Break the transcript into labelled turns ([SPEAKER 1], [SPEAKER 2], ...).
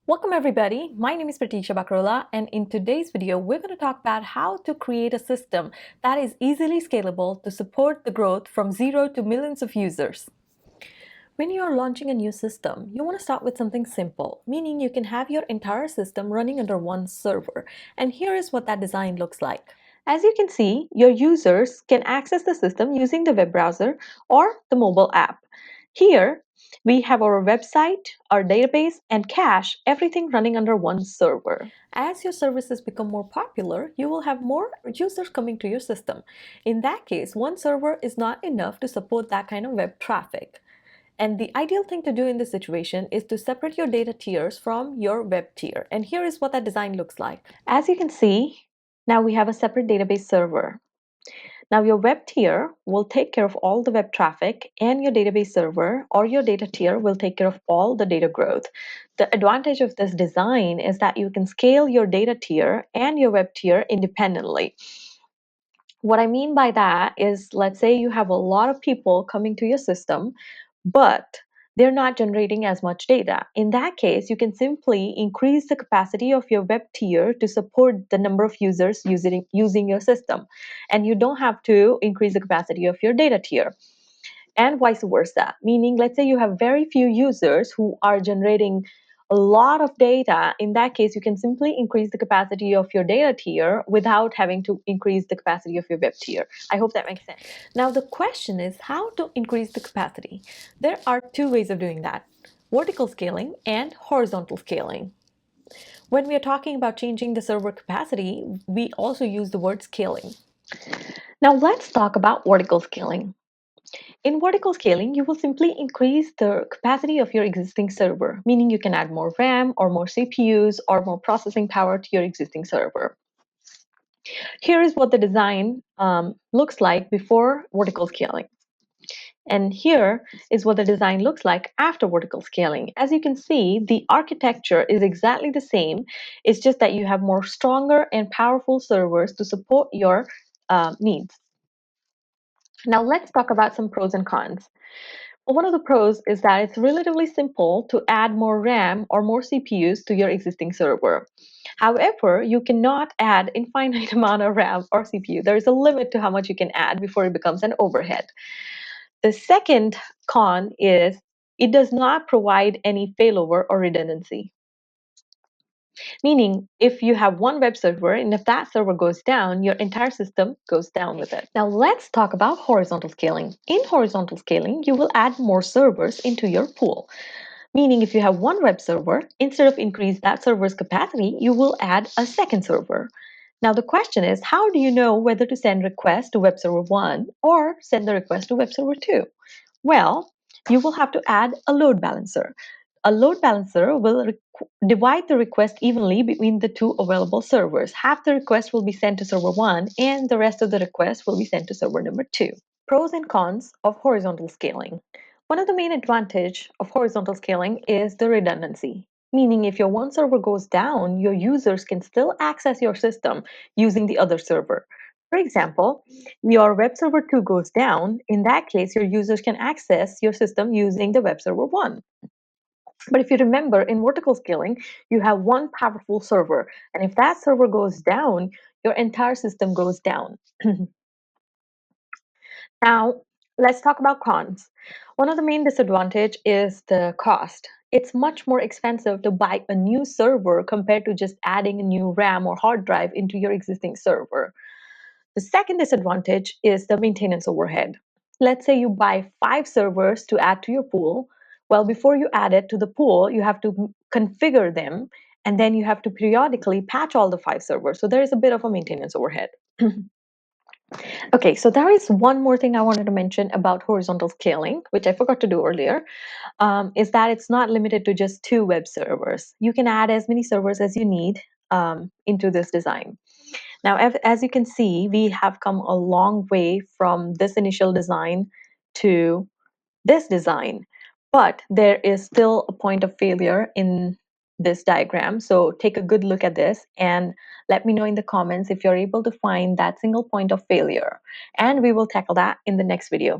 [SPEAKER 1] Welcome everybody, my name is Pratiksha Bakrola, and in today's video we're going to talk about how to create a system that is easily scalable to support the growth from 0 to millions of users. When you are launching a new system, you want to start with something simple, meaning you can have your entire system running under one server, and here is what that design looks like. As you can see, your users can access the system using the web browser or the mobile app. Here, we have our website, our database, and cache, everything running under one server. As your services become more popular, you will have more users coming to your system. In that case, one server is not enough to support that kind of web traffic. And the ideal thing to do in this situation is to separate your data tiers from your web tier. And here is what that design looks like. As you can see, now we have a separate database server. Now your web tier will take care of all the web traffic, and your database server or your data tier will take care of all the data growth. The advantage of this design is that you can scale your data tier and your web tier independently. What I mean by that is, let's say you have a lot of people coming to your system, but they're not generating as much data. In that case, you can simply increase the capacity of your web tier to support the number of users using your system. And you don't have to increase the capacity of your data tier. And vice versa, meaning let's say you have very few users who are generating a lot of data. In that case, you can simply increase the capacity of your data tier without having to increase the capacity of your web tier. I hope that makes sense. Now the question is how to increase the capacity. There are two ways of doing that: vertical scaling and horizontal scaling. When we are talking about changing the server capacity, we also use the word scaling. Now let's talk about vertical scaling. In vertical scaling, you will simply increase the capacity of your existing server, meaning you can add more RAM or more CPUs or more processing power to your existing server. Here is what the design looks like before vertical scaling. And here is what the design looks like after vertical scaling. As you can see, the architecture is exactly the same. It's just that you have more stronger and powerful servers to support your needs. Now let's talk about some pros and cons. Well, one of the pros is that it's relatively simple to add more RAM or more CPUs to your existing server. However, you cannot add infinite amount of RAM or CPU. There is a limit to how much you can add before it becomes an overhead. The second con is it does not provide any failover or redundancy. Meaning, if you have one web server and if that server goes down, your entire system goes down with it. Now let's talk about horizontal scaling. In horizontal scaling, you will add more servers into your pool. Meaning, if you have one web server, instead of increase that server's capacity, you will add a second server. Now the question is, how do you know whether to send request to web server 1 or send the request to web server 2? Well, you will have to add a load balancer. A load balancer will divide the request evenly between the two available servers. Half the request will be sent to server 1 and the rest of the request will be sent to server number 2. Pros and cons of horizontal scaling. One of the main advantage of horizontal scaling is the redundancy. Meaning if your one server goes down, your users can still access your system using the other server. For example, your web server 2 goes down. In that case, your users can access your system using the web server 1. But if you remember, in vertical scaling, you have one powerful server. And if that server goes down, your entire system goes down. Now, let's talk about cons. One of the main disadvantage is the cost. It's much more expensive to buy a new server compared to just adding a new RAM or hard drive into your existing server. The second disadvantage is the maintenance overhead. Let's say you buy 5 servers to add to your pool. Well, before you add it to the pool, you have to configure them, and then you have to periodically patch all the 5 servers. So there is a bit of a maintenance overhead. Okay, so there is one more thing I wanted to mention about horizontal scaling, which I forgot to do earlier, is that it's not limited to just 2 web servers. You can add as many servers as you need into this design. Now, as you can see, we have come a long way from this initial design to this design, but there is still a point of failure in this diagram. So take a good look at this and let me know in the comments if you're able to find that single point of failure, and we will tackle that in the next video.